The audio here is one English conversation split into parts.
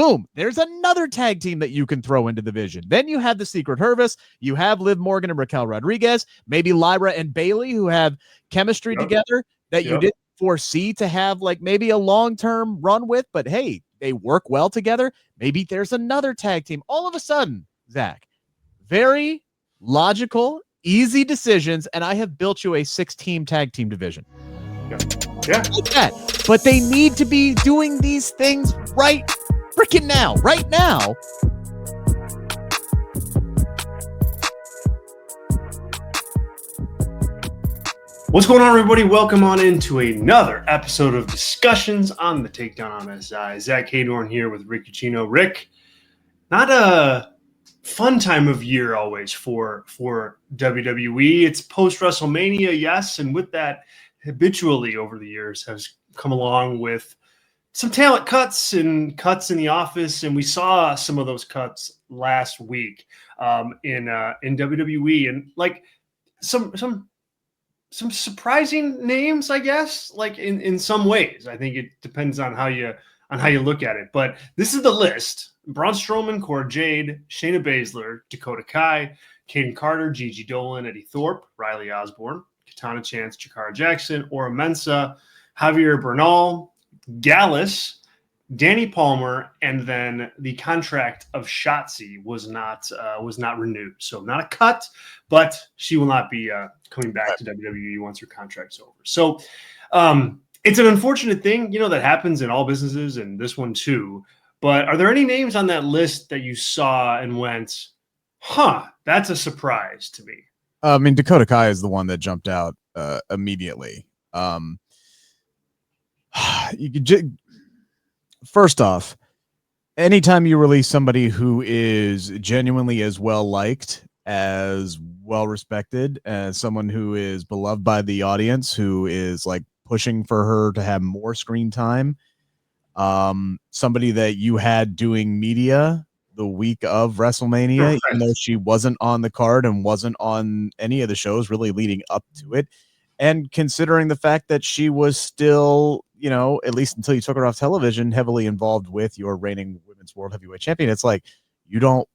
Boom, there's another tag team that you can throw into the division. Then you have the Secret Service. You have Liv Morgan and Raquel Rodriguez, maybe Lyra and Bailey, who have chemistry together that you didn't foresee to have like maybe a long-term run with, but hey, they work well together. Maybe there's another tag team. All of a sudden, Zach, very logical, easy decisions, and I have built you a 6-team tag team division. Yeah. Like that. But they need to be doing these things right freaking now. Right now. What's going on, everybody? Welcome on into another episode of Discussions on the Takedown MSI. Zach Kayden here with Rick Uccino. Rick, not a fun time of year always for WWE. It's post-WrestleMania, yes, and with that, habitually over the years has come along with some talent cuts and cuts in the office, and we saw some of those cuts last week in WWE, and like some surprising names, I guess. Like in some ways, I think it depends on how you look at it. But this is the list: Braun Strowman, Cora Jade, Shayna Baszler, Dakota Kai, Kayden Karter, Gigi Dolan, Eddie Thorpe, Riley Osborne, Katana Chance, Chikara Jackson, Ora Mensa, Javier Bernal, Gallus, Danny Palmer, and then the contract of Shotzi was not renewed. So not a cut, but she will not be coming back to WWE once her contract's over. So it's an unfortunate thing, that happens in all businesses, and this one too. But are there any names on that list that you saw and went, that's a surprise to me? I mean, Dakota Kai is the one that jumped out immediately. First off, anytime you release somebody who is genuinely as well liked, as well respected, as someone who is beloved by the audience, who is like pushing for her to have more screen time, somebody that you had doing media the week of WrestleMania, even though she wasn't on the card and wasn't on any of the shows really leading up to it. And considering the fact that she was still, at least until you took her off television, heavily involved with your reigning women's world heavyweight champion, it's like you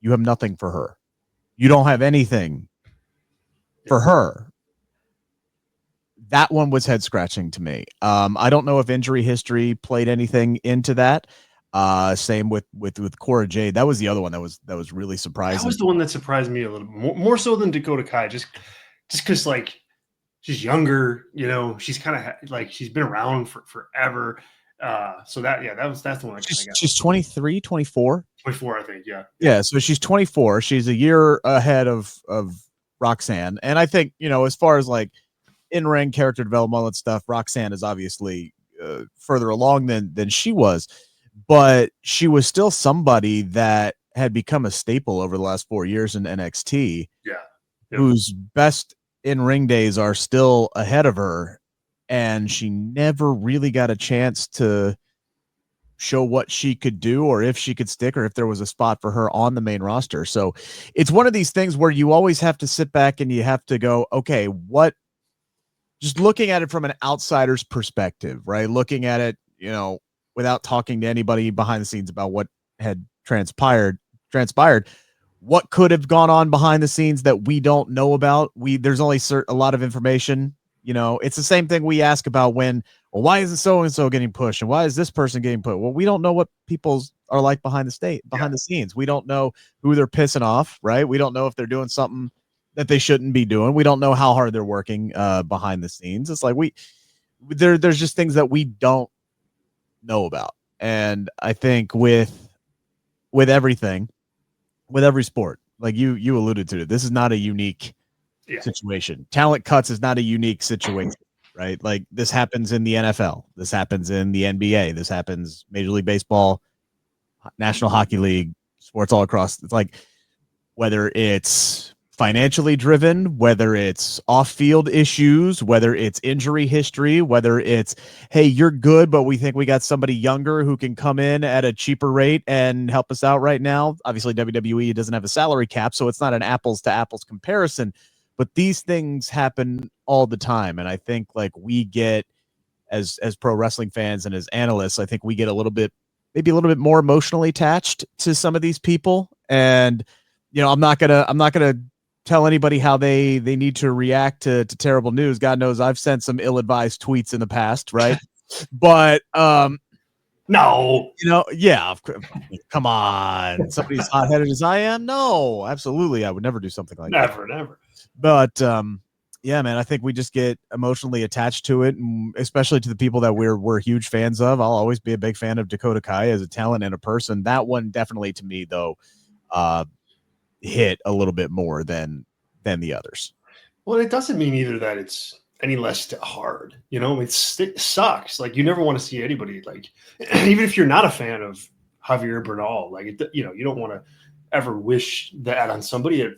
have nothing for her. You don't have anything for her. That one was head scratching to me. I don't know if injury history played anything into that. Same with Cora Jade. That was the other one that was really surprising. That was the one that surprised me a little more so than Dakota Kai, just because like she's younger, she's kind of like she's been around for forever. So that's the one I kind of got. She's 23, 24. 24, I think, yeah. Yeah, so she's 24. She's a year ahead of Roxanne. And I think, as far as like in-ring character development, all that stuff, Roxanne is obviously further along than she was. But she was still somebody that had become a staple over the last 4 years in NXT. Yeah. Whose best in-ring days are still ahead of her. And she never really got a chance to show what she could do, or if she could stick, or if there was a spot for her on the main roster. So it's one of these things where you always have to sit back and you have to go, okay, just looking at it from an outsider's perspective, right? Looking at it, without talking to anybody behind the scenes about what had transpired, what could have gone on behind the scenes that we don't know about. There's only a lot of information. It's the same thing we ask about why isn't so-and-so getting pushed? And why is this person getting put? Well, we don't know what people are like behind the scenes. We don't know who they're pissing off, right? We don't know if they're doing something that they shouldn't be doing. We don't know how hard they're working behind the scenes. It's like there's just things that we don't know about. And I think with everything, with every sport, like you alluded to it, this is not a unique situation. Talent cuts is not a unique situation, right? Like this happens in the NFL, this happens in the NBA, this happens Major League Baseball, National Hockey League, sports all across. It's like whether it's financially driven, whether it's off-field issues, whether it's injury history, whether it's, hey, you're good, but we think we got somebody younger who can come in at a cheaper rate and help us out right now. Obviously, WWE doesn't have a salary cap, so it's not an apples to apples comparison. But these things happen all the time. And I think like we get, as pro wrestling fans and as analysts, I think we get a little bit maybe a little bit more emotionally attached to some of these people. And, I'm not gonna tell anybody how they need to react to terrible news. God knows I've sent some ill-advised tweets in the past, right? But no, yeah, come on. Somebody as hot-headed as I am? No, absolutely. I would never do something like that. never. But yeah, man, I think we just get emotionally attached to it, and especially to the people that we're huge fans of. I'll always be a big fan of Dakota Kai as a talent and a person. That one definitely, to me, though, hit a little bit more than the others. Well, it doesn't mean either that it's any less hard. It sucks. Like, you never want to see anybody, like, even if you're not a fan of Javier Bernal, like, you don't want to ever wish that on somebody.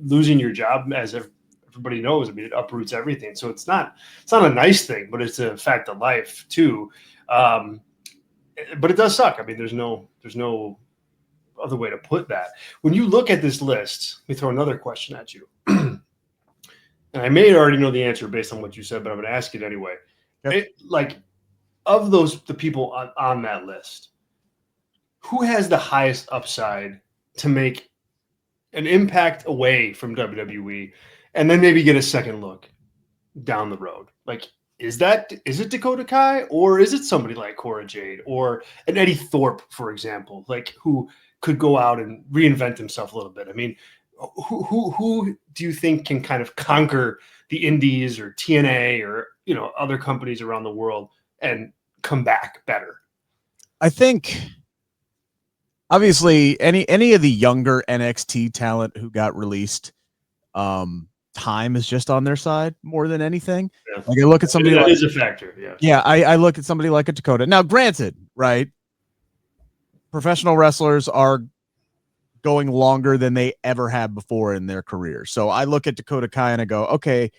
Losing your job, as everybody knows, I mean, it uproots everything. So it's not a nice thing, but it's a fact of life too. But it does suck. I mean, there's no other way to put that. When you look at this list, let me throw another question at you. And I may already know the answer based on what you said, but I'm going to ask it anyway. Yep. Of the people on that list, who has the highest upside to make an impact away from WWE and then maybe get a second look down the road? Like, is it Dakota Kai, or is it somebody like Cora Jade or an Eddie Thorpe, for example, like, who could go out and reinvent himself a little bit? I mean, who do you think can kind of conquer the indies or TNA or, other companies around the world and come back better? I think obviously any of the younger NXT talent who got released, time is just on their side more than anything. Yeah. Like, I look at somebody that is a factor. Yeah. Yeah. I look at somebody like a Dakota. Now, granted, right, professional wrestlers are going longer than they ever have before in their career. So I look at Dakota Kai and I go, okay,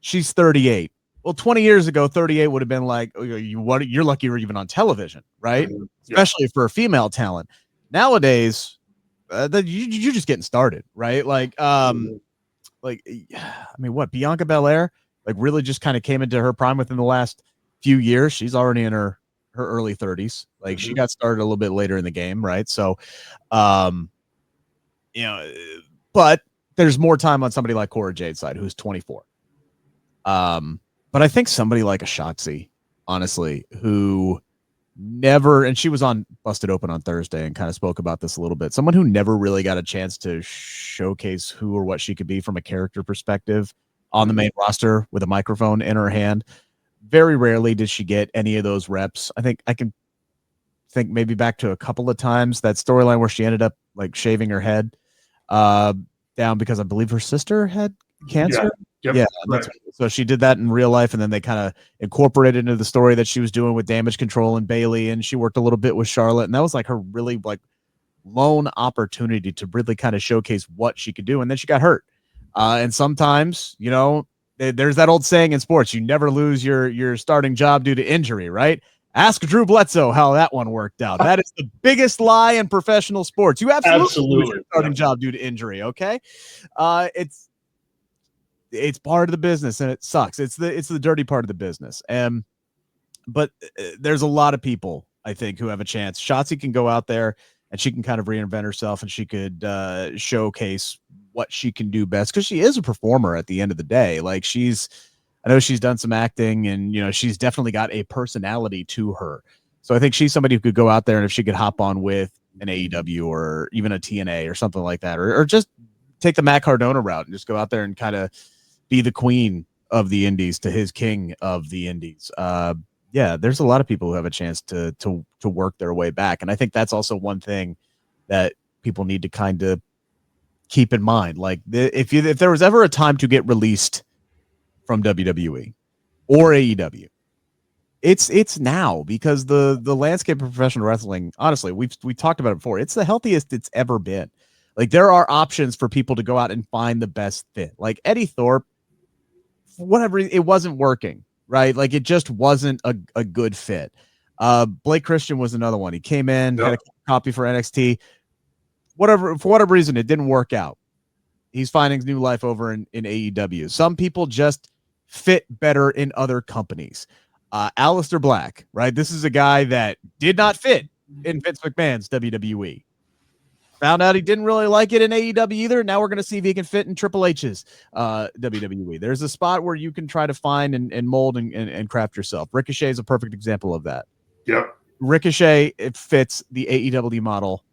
she's 38. Well, 20 years ago, 38 would have been like, oh, you're lucky you're even on television, right? Mm-hmm. Yeah. Especially for a female talent. Nowadays, you're just getting started, right? Like, like, I mean, what, Bianca Belair, like, really just kind of came into her prime within the last few years. She's already in her early 30s. Like, she got started a little bit later in the game, right? So, but there's more time on somebody like Cora Jade's side, who's 24. But I think somebody like a Shotzi, honestly, who never, and she was on Busted Open on Thursday and kind of spoke about this a little bit, someone who never really got a chance to showcase who or what she could be from a character perspective on the main roster with a microphone in her hand. Very rarely did she get any of those reps. I think I can think maybe back to a couple of times that storyline where she ended up like shaving her head down because I believe her sister had cancer. Yeah. Right. So she did that in real life, and then they kind of incorporated into the story that she was doing with Damage Control and Bailey, and she worked a little bit with Charlotte, and that was like her really like lone opportunity to really kind of showcase what she could do. And then she got hurt. And sometimes, there's that old saying in sports, you never lose your starting job due to injury, right? Ask Drew Bledsoe how that one worked out. That is the biggest lie in professional sports. You absolutely lose your starting job due to injury. Okay. It's part of the business, and it sucks. It's the dirty part of the business. But there's a lot of people, I think, who have a chance. Shotzi can go out there and she can kind of reinvent herself, and she could showcase what she can do best, because she is a performer at the end of the day. Like, I know she's done some acting, and she's definitely got a personality to her. So I think she's somebody who could go out there, and if she could hop on with an AEW or even a TNA or something like that, or just take the Matt Cardona route and just go out there and kind of be the queen of the indies to his king of the indies. Yeah, there's a lot of people who have a chance to work their way back. And I think that's also one thing that people need to kind of keep in mind. Like, if there was ever a time to get released from WWE or AEW, it's now, because the landscape of professional wrestling, honestly, we talked about it before, it's the healthiest it's ever been. Like, there are options for people to go out and find the best fit. Like Eddie Thorpe, whatever, it wasn't working, right? Like, it just wasn't a good fit. Blake Christian was another one. He came in, had a copy for NXT. For whatever reason, it didn't work out. He's finding new life over in AEW. Some people just fit better in other companies. Aleister Black, right? This is a guy that did not fit in Vince McMahon's WWE. Found out he didn't really like it in AEW either. Now we're going to see if he can fit in Triple H's WWE. There's a spot where you can try to find and mold and craft yourself. Ricochet is a perfect example of that. Yep. Ricochet, it fits the AEW model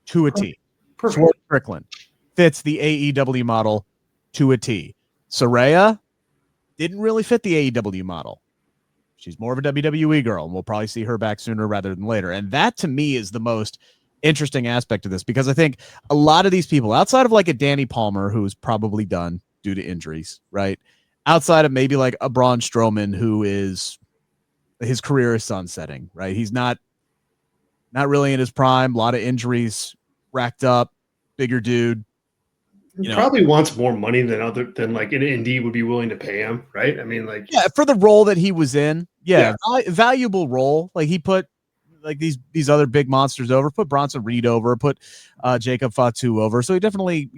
to a T. Perfect. Swerve Strickland fits the AEW model to a T. Saraya didn't really fit the AEW model. She's more of a WWE girl, and we'll probably see her back sooner rather than later. And that, to me, is the most interesting aspect of this, because I think a lot of these people, outside of like a Danny Palmer, who's probably done due to injuries, right? Outside of maybe like a Braun Strowman, who is his career is sunsetting, right? He's not really in his prime. A lot of injuries racked up, bigger dude. He probably wants more money than like an indie would be willing to pay him, right? I mean, like, yeah, for the role that he was in, valuable role. Like he put like these other big monsters over, put Bronson Reed over, put Jacob Fatu over. So he definitely,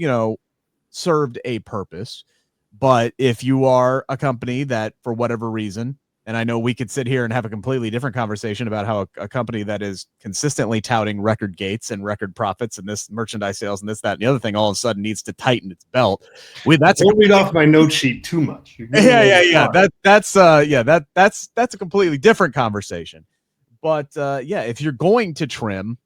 served a purpose. But if you are a company that, for whatever reason, and I know we could sit here and have a completely different conversation about how a company that is consistently touting record gates and record profits and this merchandise sales and this, that, and the other thing all of a sudden needs to tighten its belt. Don't read off my note sheet too much. Yeah. That's a completely different conversation. But if you're going to trim,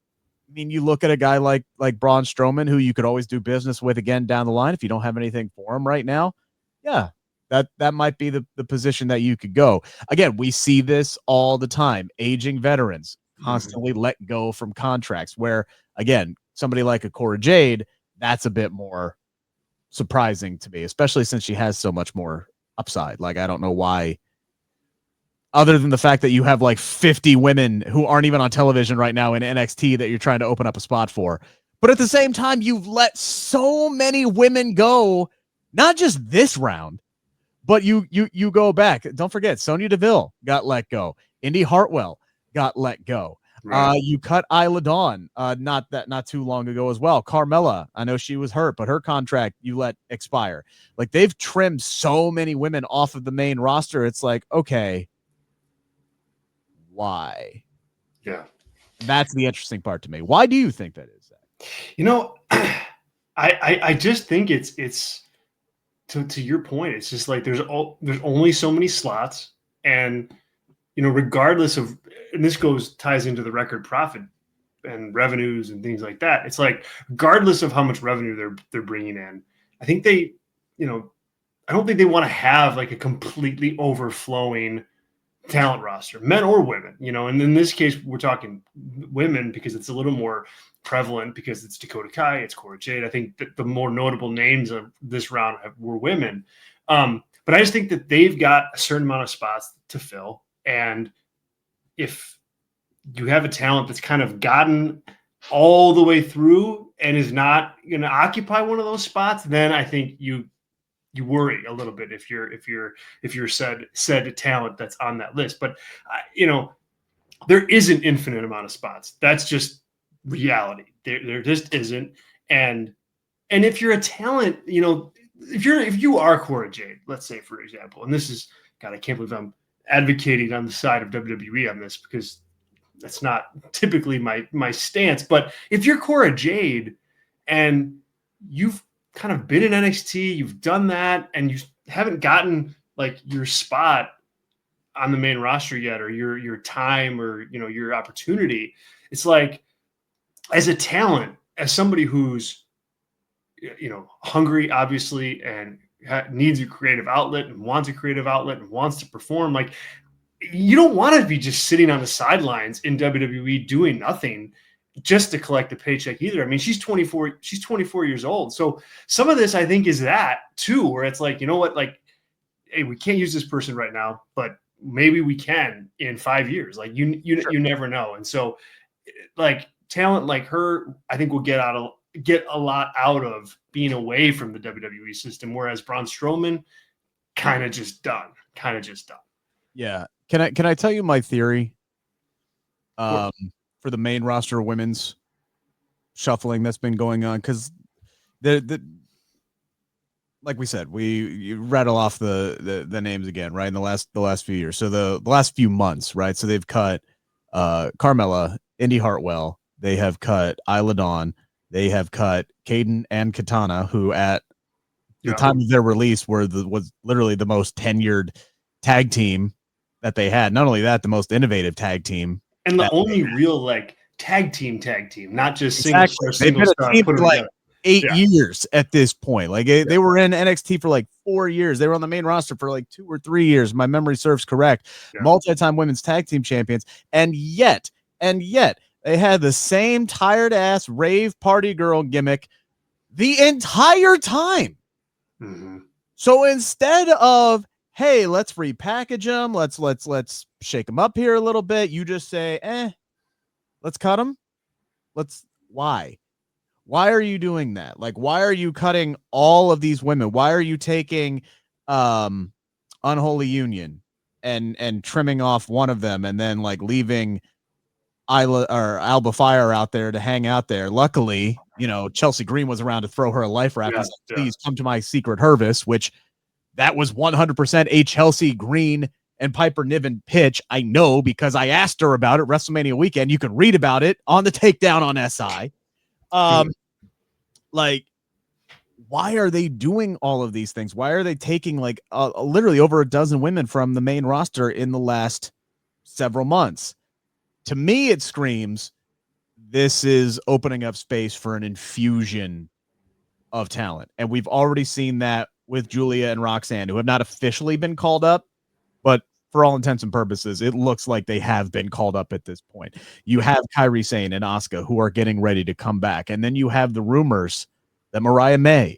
I mean, you look at a guy like Braun Strowman, who you could always do business with again down the line if you don't have anything for him right now. Yeah, that might be the position that you could go. Again, we see this all the time. Aging veterans constantly let go from contracts, where, again, somebody like a Cora Jade, that's a bit more surprising to me, especially since she has so much more upside. Like, I don't know why, other than the fact that you have like 50 women who aren't even on television right now in NXT that you're trying to open up a spot for. But at the same time, you've let so many women go, not just this round, but you go back. Don't forget, Sonya Deville got let go. Indi Hartwell got let go. Right. You cut Isla Dawn not too long ago as well. Carmella, I know she was hurt, but her contract you let expire. Like, they've trimmed so many women off of the main roster. It's like, okay, why? Yeah. That's the interesting part to me. Why do you think that is? I just think it's to your point, it's just like there's only so many slots, and regardless of, and this ties into the record profit and revenues and things like that. It's like, regardless of how much revenue they're bringing in, I think I don't think they want to have like a completely overflowing talent roster, men or women, and in this case, we're talking women because it's a little more prevalent, because it's Dakota Kai, it's Cora Jade. I think that the more notable names of this round were women. But I just think that they've got a certain amount of spots to fill. And if you have a talent that's kind of gotten all the way through and is not going to occupy one of those spots, then I think you worry a little bit if you're said talent that's on that list. But there is an infinite amount of spots. That's just reality. There just isn't. And if you're a talent, if you are Cora Jade, let's say, for example, and this is, God, I can't believe I'm advocating on the side of WWE on this, because that's not typically my stance. But if you're Cora Jade and you've kind of been in NXT, you've done that, and you haven't gotten like your spot on the main roster yet, or your time, or your opportunity, it's like, as a talent, as somebody who's hungry, obviously, and needs a creative outlet and wants a creative outlet and wants to perform, like, you don't want to be just sitting on the sidelines in WWE doing nothing just to collect a paycheck either. I mean, she's 24 years old. So some of this, I think, is that too, where it's like, like, hey, we can't use this person right now, but maybe we can in 5 years. Like, you never know. And so, like, talent like her, I think, will get a lot out of being away from the WWE system, whereas Braun Strowman kind of just done. Yeah. Can I tell you my theory? For the main roster women's shuffling that's been going on, because the like we said, you rattle off the names again, right? In the last few years, so the last few months, right? So they've cut Carmella, Indi Hartwell. They have cut Isla Dawn. They have cut Kayden and Katana, who at the time of their release was literally the most tenured tag team that they had. Not only that, the most innovative tag team. And the only real like tag team, not just single exactly. star, single star. Put for like 8 years at this point. Like they were in NXT for like 4 years. They were on the main roster for like 2 or 3 years. My memory serves correct. Yeah. Multi-time women's tag team champions. And yet they had the same tired ass rave party girl gimmick the entire time. Mm-hmm. So instead of, hey, let's repackage them, let's shake them up here a little bit, you just say, let's cut them. Why are you doing that? Like, why are you cutting all of these women? Why are you taking Unholy Union and trimming off one of them and then like leaving Isla or Alba Fire out there to hang out there? Luckily, Chelsea Green was around to throw her a life raft. Please come to my secret Hervis, which that was 100% a Chelsea Green and Piper Niven pitch. I know because I asked her about it WrestleMania weekend. You can read about it on the Takedown on SI. Like, why are they doing all of these things? Why are they taking like literally over a dozen women from the main roster in the last several months? To me, it screams this is opening up space for an infusion of talent. And we've already seen that with Julia and Roxanne, who have not officially been called up, but for all intents and purposes, it looks like they have been called up at this point. You have Kairi Sane and Asuka who are getting ready to come back. And then you have the rumors that Mariah May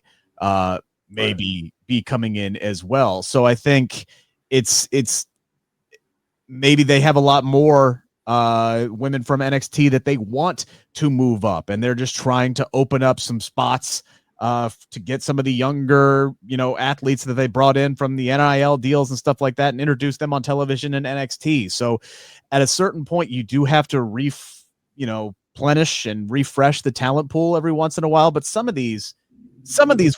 maybe be coming in as well. So I think it's maybe they have a lot more women from NXT that they want to move up, and they're just trying to open up some spots to get some of the younger, athletes that they brought in from the NIL deals and stuff like that and introduce them on television and NXT. So at a certain point, you do have to replenish and refresh the talent pool every once in a while. But some of these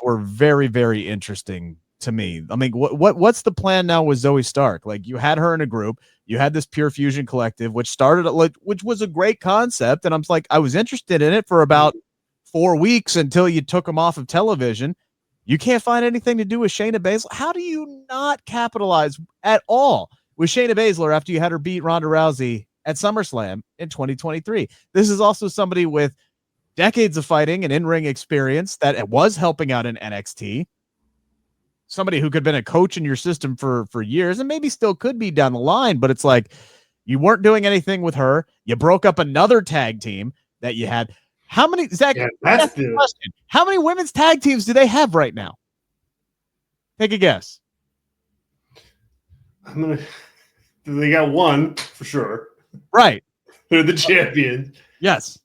were very, very interesting to me. I mean, what's the plan now with Zoe Stark? Like, you had her in a group, you had this Pure Fusion Collective, which was a great concept. And I was interested in it for about 4 weeks until you took them off of television. You can't find anything to do with Shayna Baszler. How do you not capitalize at all with Shayna Baszler after you had her beat Ronda Rousey at SummerSlam in 2023? This is also somebody with decades of fighting and in-ring experience that was helping out in NXT. Somebody who could have been a coach in your system for years and maybe still could be down the line, but it's like you weren't doing anything with her. You broke up another tag team that you had. How many, Zach? Yeah, that's the question. How many women's tag teams do they have right now? Take a guess. They got one for sure. Right. They're the champions. Yes.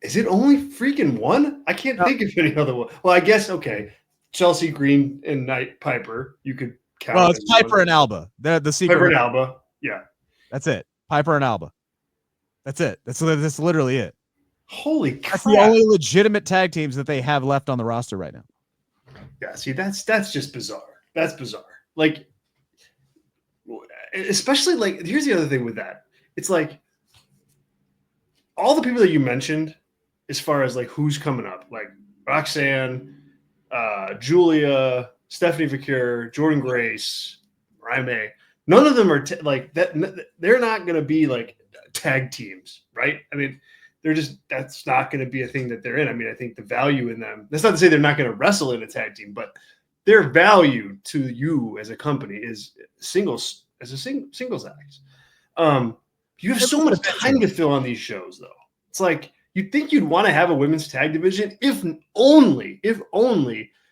Is it only freaking one? I can't think of any other one. Well, I guess, okay. Chelsea Green and Night Piper, you could count. Well, it's Piper and Alba. They're the secret. Piper and Alba. Yeah. That's it. Piper and Alba. That's it. That's literally it. Holy crap. That's the only legitimate tag teams that they have left on the roster right now. Yeah, see, that's just bizarre. That's bizarre. Like, especially, like, here's the other thing with that. It's like, all the people that you mentioned, as far as, like, who's coming up, like, Roxanne, Julia, Stephanie Vicure, Jordan Grace, Mariah May, none of them are, like, that. They're not going to be, like, tag teams, right? I mean, that's not going to be a thing that they're in. I mean, I think the value in them, that's not to say they're not going to wrestle in a tag team, but their value to you as a company is singles acts. You have so much time to fill on these shows, though. It's like, you'd think you'd want to have a women's tag division, if only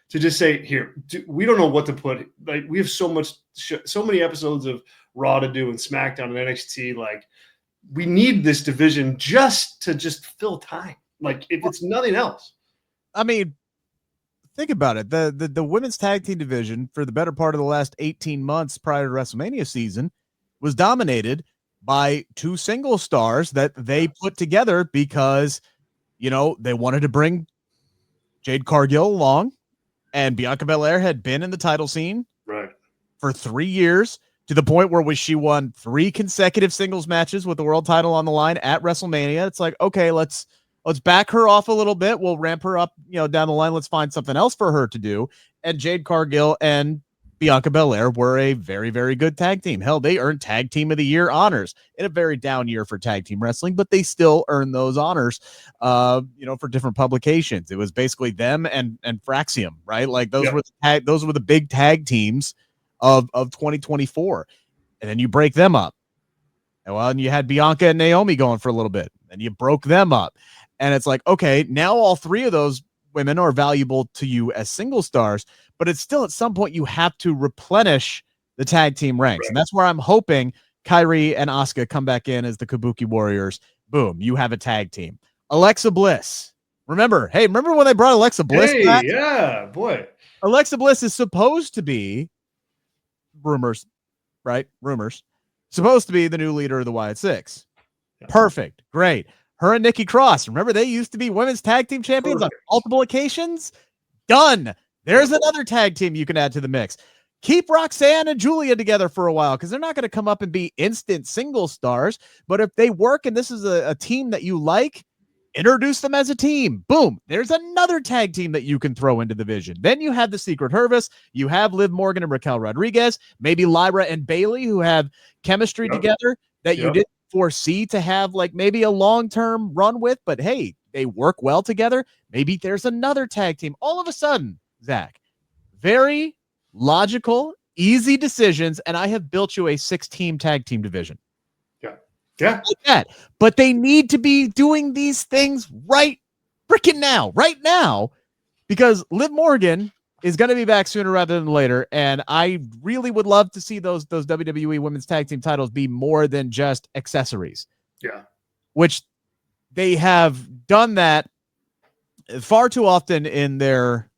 to just say, here, we don't know what to put. Like, we have so many episodes of Raw to do and SmackDown and NXT. Like, we need this division just to fill time. Like, if it's nothing else. I mean, think about it. The women's tag team division for the better part of the last 18 months prior to WrestleMania season was dominated by 2 single stars that they put together because, they wanted to bring Jade Cargill along, and Bianca Belair had been in the title scene right for 3 years. to the point where she won 3 consecutive singles matches with the world title on the line at WrestleMania. It's like, okay, let's back her off a little bit. We'll ramp her up, down the line. Let's find something else for her to do. And Jade Cargill and Bianca Belair were a very, very good tag team. Hell, they earned Tag Team of the Year honors in a very down year for tag team wrestling, but they still earned those honors, for different publications. It was basically them and Fraxium, right? Like those were the big tag teams of 2024. And then you break them up. And you had Bianca and Naomi going for a little bit, and you broke them up. And it's like, okay, now all 3 of those women are valuable to you as single stars, but it's still at some point you have to replenish the tag team ranks. Right. And that's where I'm hoping Kairi and Asuka come back in as the Kabuki Warriors. Boom, you have a tag team. Alexa Bliss. Remember when they brought Alexa Bliss back? Yeah, boy. Alexa Bliss is supposed to be, rumors, supposed to be the new leader of the Wyatt Six. Yeah. Perfect. Great. Her and Nikki Cross. Remember, they used to be women's tag team champions on multiple occasions? Done. There's another tag team you can add to the mix. Keep Roxanne and Julia together for a while, because they're not going to come up and be instant single stars. But if they work and this is a team that you like, introduce them as a team. Boom. There's another tag team that you can throw into the vision. Then you have the Secret Service. You have Liv Morgan and Raquel Rodriguez. Maybe Lyra and Bailey, who have chemistry together that you didn't foresee to have like maybe a long-term run with. But hey, they work well together. Maybe there's another tag team. All of a sudden, Zach, very logical, easy decisions, and I have built you a 6-team tag team division. Yeah. Like that. But they need to be doing these things right now, because Liv Morgan is going to be back sooner rather than later, and I really would love to see those WWE Women's Tag Team titles be more than just accessories. Yeah. Which they have done that far too often in their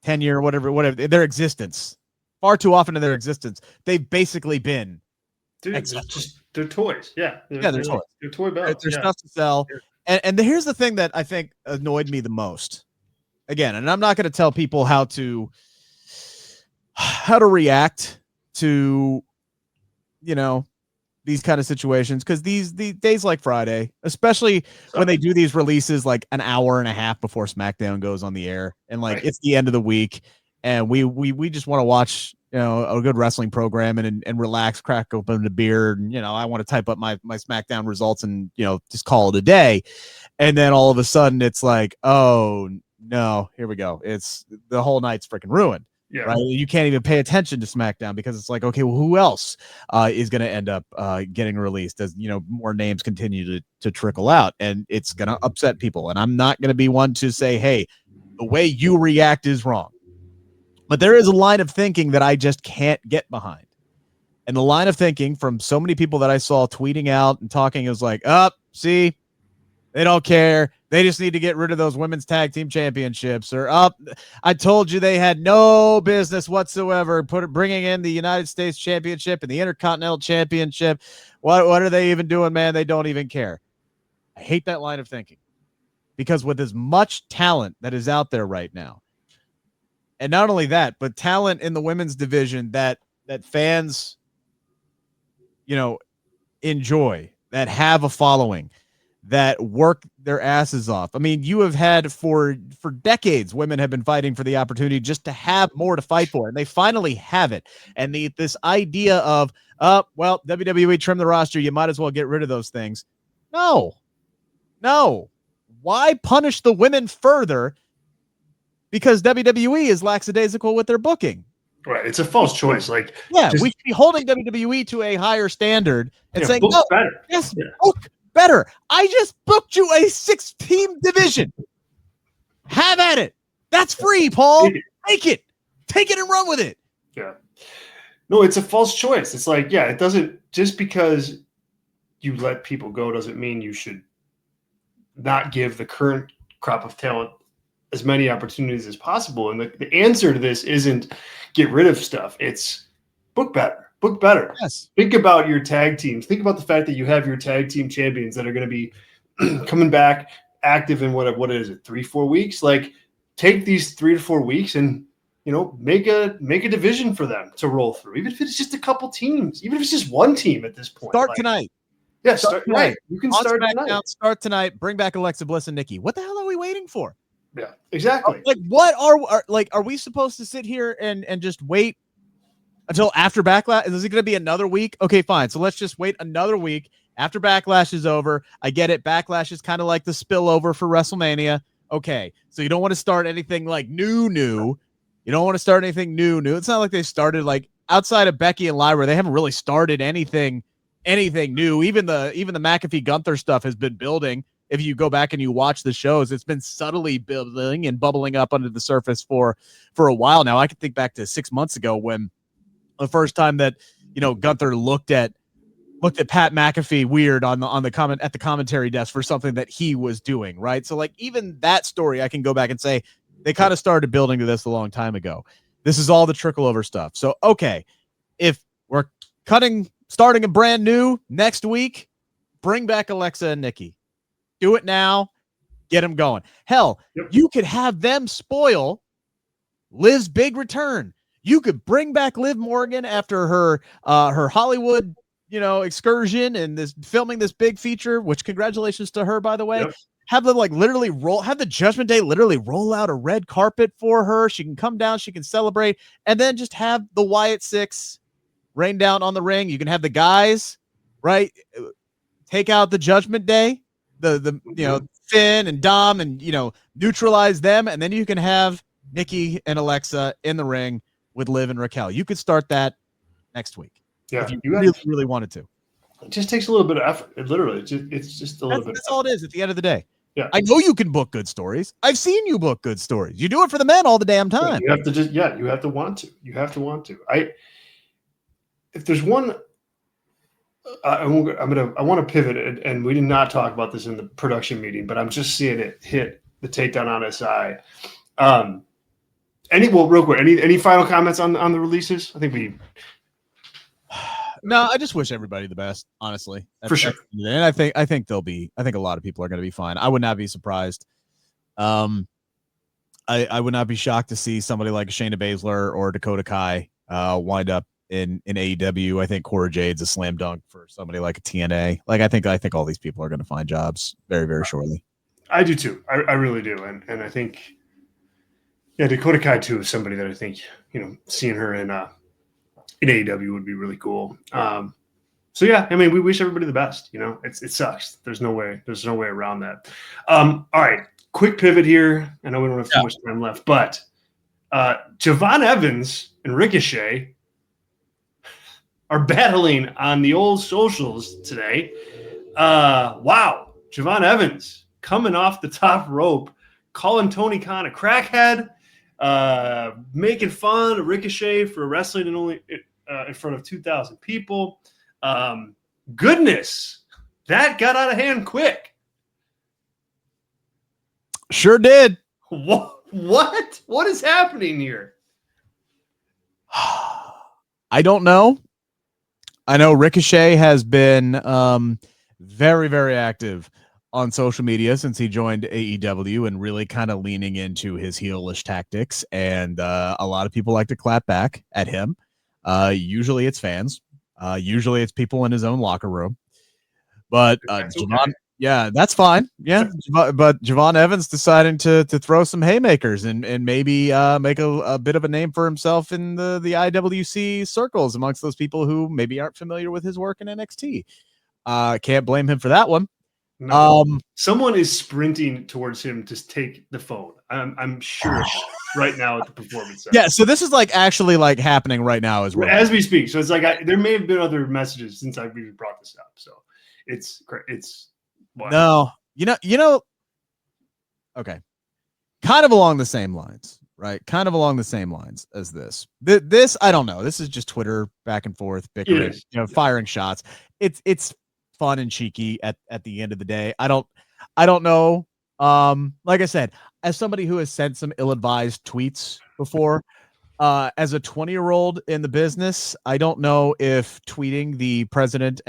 tenure, whatever, their existence. Far too often in their existence, they've basically been they're toys. Yeah. They're toys. They're toy belts. They're stuff to sell. Yeah. And here's the thing that I think annoyed me the most. Again, and I'm not going to tell people how to react to, these kind of situations, because these days like Friday, especially when they do these releases like an hour and a half before SmackDown goes on the air, and like it's the end of the week, and we just want to watch a good wrestling program and relax, crack open a beer, and I want to type up my SmackDown results and just call it a day, and then all of a sudden it's like, oh no, here we go, it's the whole night's freaking ruined. Yeah. Right. You can't even pay attention to SmackDown because it's like, okay, well, who else is going to end up getting released as more names continue to trickle out, and it's going to upset people. And I'm not going to be one to say, hey, the way you react is wrong. But there is a line of thinking that I just can't get behind. And the line of thinking from so many people that I saw tweeting out and talking is like, see, they don't care. They just need to get rid of those women's tag team championships. Or I told you they had no business whatsoever bringing in the United States Championship and the Intercontinental Championship. What are they even doing, man? They don't even care. I hate that line of thinking, because with as much talent that is out there right now, and not only that, but talent in the women's division that fans, enjoy, that have a following, that work their asses off. I mean, you have had for decades, women have been fighting for the opportunity just to have more to fight for, and they finally have it. And this idea of, WWE trim the roster, you might as well get rid of those things. No. Why punish the women further because WWE is lackadaisical with their booking? Right, it's a false choice. Like, we should be holding WWE to a higher standard and saying, book better. Yes, book better. I just booked you a 6-team division. Have at it. That's free, Paul. Take it and run with it. Yeah. No, it's a false choice. It's like, it doesn't, just because you let people go doesn't mean you should not give the current crop of talent as many opportunities as possible. And the answer to this isn't get rid of stuff. It's book better. Book better. Yes. Think about your tag teams. Think about the fact that you have your tag team champions that are going to be coming back active in what is it, 3-4 weeks? Like, take these 3 to 4 weeks and make a division for them to roll through, even if it's just a couple teams, even if it's just one team at this point. Start tonight. Yeah, start tonight. Right. You can start tonight. Start tonight. Bring back Alexa Bliss and Nikki. What the hell are we waiting for? Yeah, exactly. Like, what are we supposed to sit here and just wait until after Backlash? Is it going to be another week? Okay, fine. So let's just wait another week after Backlash is over. I get it. Backlash is kind of like the spillover for WrestleMania. Okay, so you don't want to start anything like new. You don't want to start anything new. It's not like they started like outside of Becky and Lyra. They haven't really started anything new. Even the McAfee Gunther stuff has been building. If you go back and you watch the shows, it's been subtly building and bubbling up under the surface for a while now. I can think back to 6 months ago when the first time that Gunther looked at Pat McAfee weird at the commentary desk for something that he was doing, right? So like even that story, I can go back and say they kind of started building to this a long time ago. This is all the trickle over stuff. So okay, if we're starting a brand new next week, bring back Alexa and Nikki. Do it now. Get them going. Hell, you could have them spoil Liv's big return. You could bring back Liv Morgan after her Hollywood, excursion and this filming this big feature, which congratulations to her, by the way. Yep. Have them have the Judgment Day literally roll out a red carpet for her. She can come down, she can celebrate, and then just have the Wyatt Six rain down on the ring. You can have the guys, right? Take out the Judgment Day. The Finn and Dom and neutralize them, and then you can have Nikki and Alexa in the ring with Liv and Raquel. You could start that next week. Yeah, if you really wanted to. It just takes a little bit of effort. It literally, it's just a little bit. That's all it is at the end of the day. Yeah, I know you can book good stories. I've seen you book good stories. You do it for the men all the damn time. You have to you have to want to. You have to want to. If there's one. I want to pivot, and we did not talk about this in the production meeting, but I'm just seeing it hit the takedown on SI. Real quick, any final comments on the releases? I think we. No, I just wish everybody the best, honestly. For sure. And I think a lot of people are going to be fine. I would not be surprised. I would not be shocked to see somebody like Shayna Baszler or Dakota Kai wind up in AEW. I think Cora Jade's a slam dunk for somebody like a TNA. Like I think all these people are going to find jobs very, very shortly. I do too. I really do. And I think, Dakota Kai too is somebody that I think, seeing her in AEW would be really cool. So yeah, I mean, we wish everybody the best. It sucks. There's no way around that. All right, quick pivot here. I know we don't have too much time left, but Javon Evans and Ricochet are battling on the old socials today. Wow. Javon Evans coming off the top rope, calling Tony Khan a crackhead, making fun of Ricochet for wrestling in front of 2,000 people. Goodness, that got out of hand quick. Sure did. What is happening here? I don't know. I know Ricochet has been very, very active on social media since he joined AEW and really kind of leaning into his heelish tactics. And a lot of people like to clap back at him. Usually it's fans. Usually it's people in his own locker room. But Javon, that's fine. Yeah, but Javon Evans deciding to throw some haymakers and maybe make a bit of a name for himself in the IWC circles amongst those people who maybe aren't familiar with his work in NXT. Can't blame him for that one. No. Someone is sprinting towards him to take the phone. I'm sure right now at the performance center. Yeah, so this is actually happening right now as well as we speak. So it's there may have been other messages since I've even brought this up. So it's wow. No, okay. Kind of along the same lines, right? Kind of along the same lines as this. This I don't know. This is just Twitter back and forth, bickering, firing shots. It's fun and cheeky at the end of the day. I don't know. Like I said, as somebody who has sent some ill-advised tweets before, as a 20-year-old in the business, I don't know if tweeting the president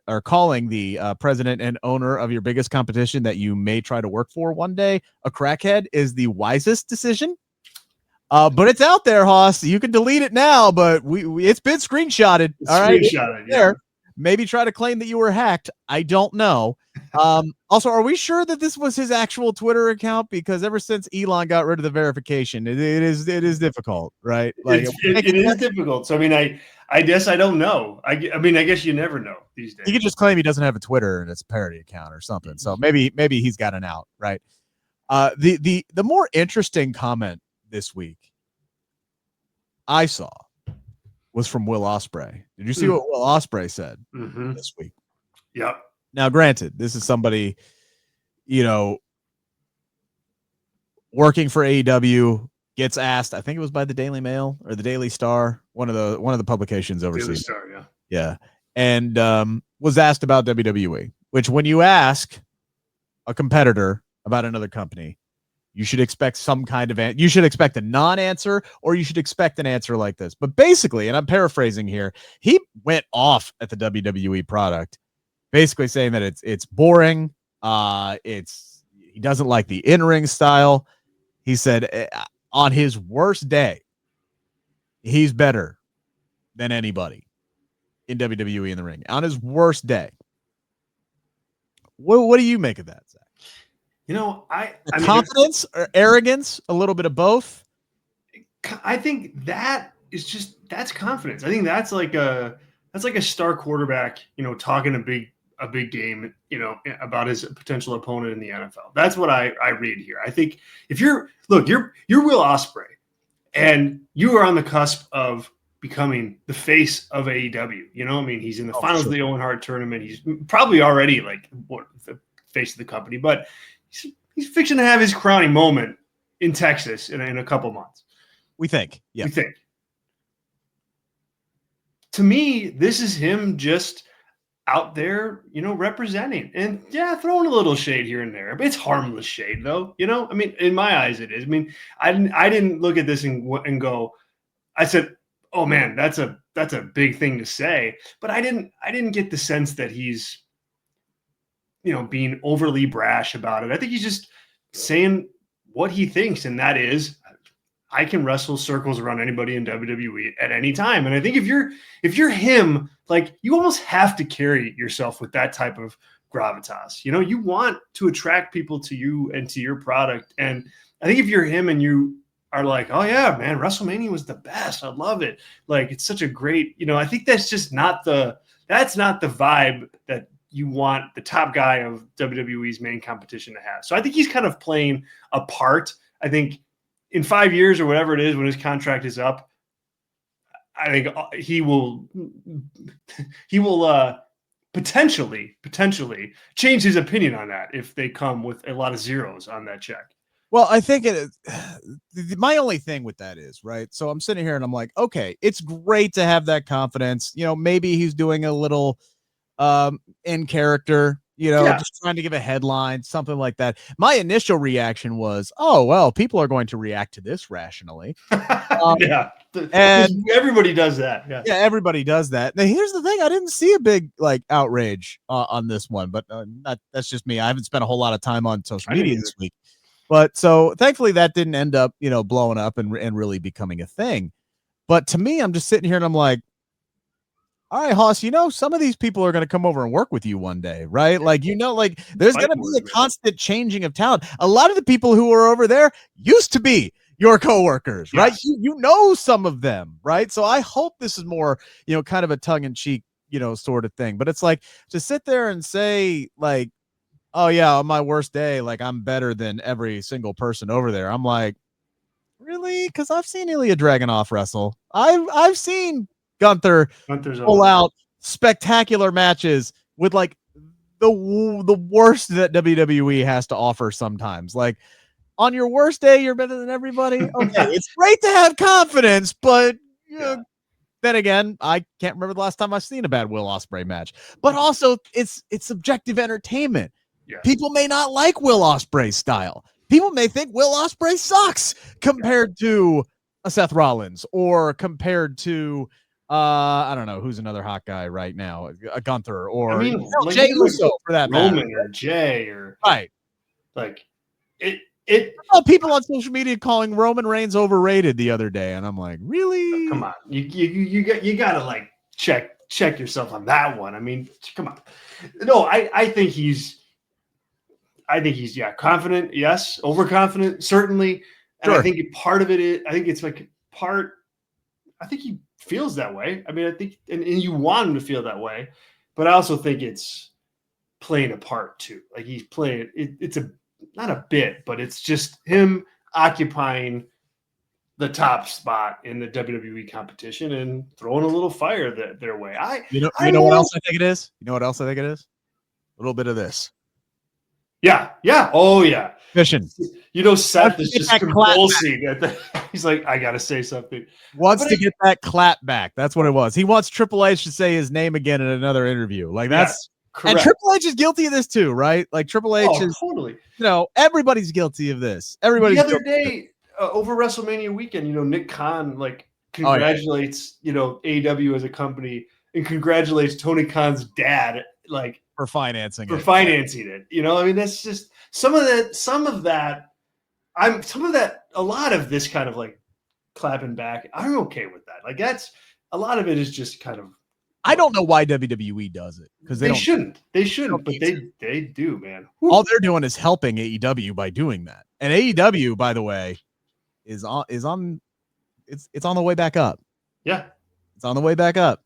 or calling the president and owner of your biggest competition that you may try to work for one day a crackhead is the wisest decision. But it's out there, Hoss. You can delete it now, but it's been screenshotted. All right. Screenshotted, yeah. Maybe try to claim that you were hacked. I don't know. Also, are we sure that this was his actual Twitter account? Because ever since Elon got rid of the verification, it is difficult, right? Like it is difficult. So I mean, I guess I don't know. I mean, I guess you never know these days. He could just claim he doesn't have a Twitter and it's a parody account or something. So maybe he's got an out, right? The more interesting comment this week I saw was from Will Ospreay. Did you see what Will Ospreay said this week? Yep. Now, granted, this is somebody, working for AEW, gets asked, I think it was by the Daily Mail or the Daily Star, one of the publications overseas. Daily Star, yeah. Yeah. And was asked about WWE, which when you ask a competitor about another company, you should expect some kind of you should expect a non-answer, or you should expect an answer like this. But basically, and I'm paraphrasing here, he went off at the WWE product, basically saying that it's boring. He doesn't like the in-ring style. He said on his worst day, he's better than anybody in WWE in the ring. On his worst day. What do you make of that, Zach? I mean, confidence or arrogance, a little bit of both. I think that's confidence. I think that's like a star quarterback, talking a big game, about his potential opponent in the NFL. That's what I read here. I think if you're Will Ospreay and you are on the cusp of becoming the face of AEW, I mean, he's in the finals of the Owen Hart tournament. He's probably already like the face of the company, but he's fixing to have his crowning moment in Texas in a couple months. We think. Yeah. We think. To me, this is him just out there, representing and throwing a little shade here and there. But it's harmless shade, though. I mean, in my eyes, it is. I mean, I didn't look at this and go. I said, "Oh man, that's a big thing to say." But I didn't get the sense that he's, being overly brash about it. I think he's just saying what he thinks, and that is, I can wrestle circles around anybody in WWE at any time. And I think if you're him, like, you almost have to carry yourself with that type of gravitas. You want to attract people to you and to your product. And I think if you're him and you are like, oh yeah, man, WrestleMania was the best. I love it. Like, it's such a great, I think that's just not the vibe that you want the top guy of WWE's main competition to have. So I think he's kind of playing a part. I think in 5 years or whatever it is, when his contract is up, I think he will potentially change his opinion on that if they come with a lot of zeros on that check. Well, I think my only thing with that is, right, so I'm sitting here and I'm like, okay, it's great to have that confidence. Maybe he's doing a little in character, just trying to give a headline, something like that. My initial reaction was, oh, well, people are going to react to this rationally. And everybody does that. Yeah, everybody does that. Now, here's the thing. I didn't see a big outrage on this one, but that's just me. I haven't spent a whole lot of time on social media this week. But so thankfully that didn't end up, blowing up and really becoming a thing. But to me, I'm just sitting here and I'm like, all right, Hoss, some of these people are going to come over and work with you one day, right? Like, there's going to be a constant changing of talent. A lot of the people who are over there used to be your coworkers, right? You know some of them, right? So I hope this is more, kind of a tongue-in-cheek, sort of thing. But it's like, to sit there and say, like, oh yeah, on my worst day, like, I'm better than every single person over there. I'm like, really? Because I've seen Ilya Dragunov wrestle. I've seen Gunther's pull out spectacular matches with like the worst that WWE has to offer sometimes. Like, on your worst day, you're better than everybody. Okay, it's great to have confidence, but then again, I can't remember the last time I've seen a bad Will Ospreay match. But also, it's subjective entertainment. Yeah. People may not like Will Ospreay's style. People may think Will Ospreay sucks compared to a Seth Rollins or compared to I don't know who's another hot guy right now, a Gunther or Jay Uso for that Roman matter. Or Jay or right. Like I saw people on social media calling Roman Reigns overrated the other day, and I'm like, really? Come on, you gotta like check yourself on that one. I mean, come on. No, I think he's confident, yes, overconfident, certainly. And Sure. I think part of it is, I think it's like I think he feels that way. I mean, I think, and you want him to feel that way, but I also think it's playing a part too. Like he's playing it's not a bit, but it's just him occupying the top spot in the WWE competition and throwing a little fire their way. You know what else I think it is? You know what else I think it is? A little bit of this. Yeah. Oh yeah. Fishing. Seth is just convulsing. He's like, I gotta say something. Wants to get that clap back. That's what it was. He wants Triple H to say his name again in another interview. Like that's correct. And Triple H is guilty of this too, right? Like Triple H is totally. Everybody's guilty of this. Everybody. The other day over WrestleMania weekend, Nick Khan like congratulates AEW as a company and congratulates Tony Khan's dad like for financing it. I mean, that's just some of that. A lot of this kind of like clapping back. I'm okay with that. Like that's a lot of it is just kind of. I don't know why WWE does it because they shouldn't. They shouldn't, but they do, man. Woo. All they're doing is helping AEW by doing that. And AEW, by the way, is on the way back up. Yeah, it's on the way back up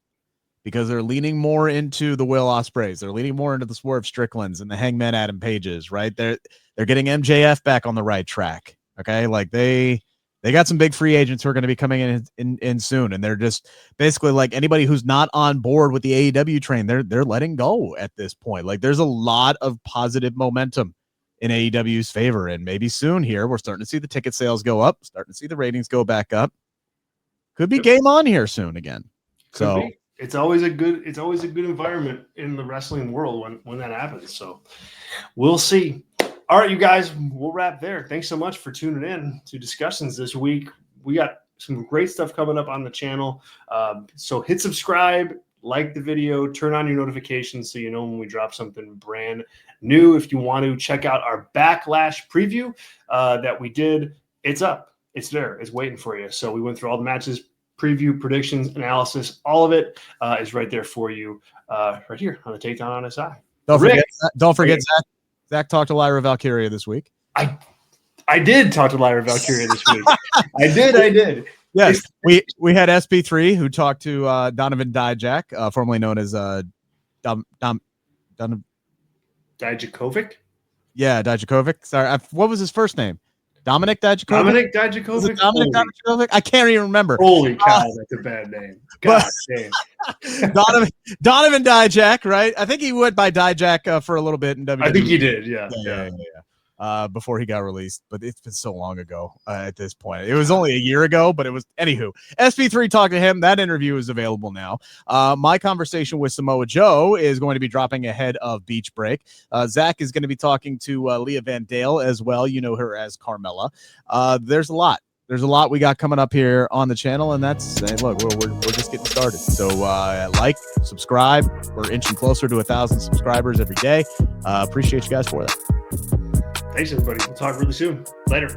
because they're leaning more into the Will Ospreays. They're leaning more into the Swerve Stricklands and the Hangman Adam Pages. Right? They're getting MJF back on the right track. Okay, like they got some big free agents who are going to be coming in soon, and they're just basically like anybody who's not on board with the AEW train, they're letting go at this point. Like there's a lot of positive momentum in AEW's favor, and maybe soon here we're starting to see the ticket sales go up, starting to see the ratings go back up. Could be game on here soon again. So it's always a good environment in the wrestling world when that happens. So we'll see. All right, you guys, we'll wrap there. Thanks so much for tuning in to Discussions this week. We got some great stuff coming up on the channel. So hit subscribe, like the video, turn on your notifications so you know when we drop something brand new. If you want to check out our Backlash preview that we did, it's up. It's there. It's waiting for you. So we went through all the matches, preview, predictions, analysis. All of it is right there for you right here on the Takedown on SI. Don't forget Zach talked to Lyra Valkyria this week. I did talk to Lyra Valkyria this week. I did. Yes, we had SP3 who talked to Donovan Dijak, formerly known as Dijakovic? Yeah, Dijakovic. Sorry, what was his first name? Dominic Dijakovic? Dominic Dijakovic? I can't even remember. Holy cow, that's a bad name. God damn. Donovan Dijak, right? I think he went by Dijak for a little bit in WWE. I think he did, yeah. Before he got released, but it's been so long ago at this point. It was only a year ago, but it was anywho. SP3 talked to him. That interview is available now. My conversation with Samoa Joe is going to be dropping ahead of Beach Break. Zach is going to be talking to Leah Van Dale as well. You know her as Carmella. There's a lot we got coming up here on the channel, and that's look, we're just getting started. So like, subscribe. We're inching closer to 1,000 subscribers every day. Appreciate you guys for that. Thanks, everybody. We'll talk really soon. Later.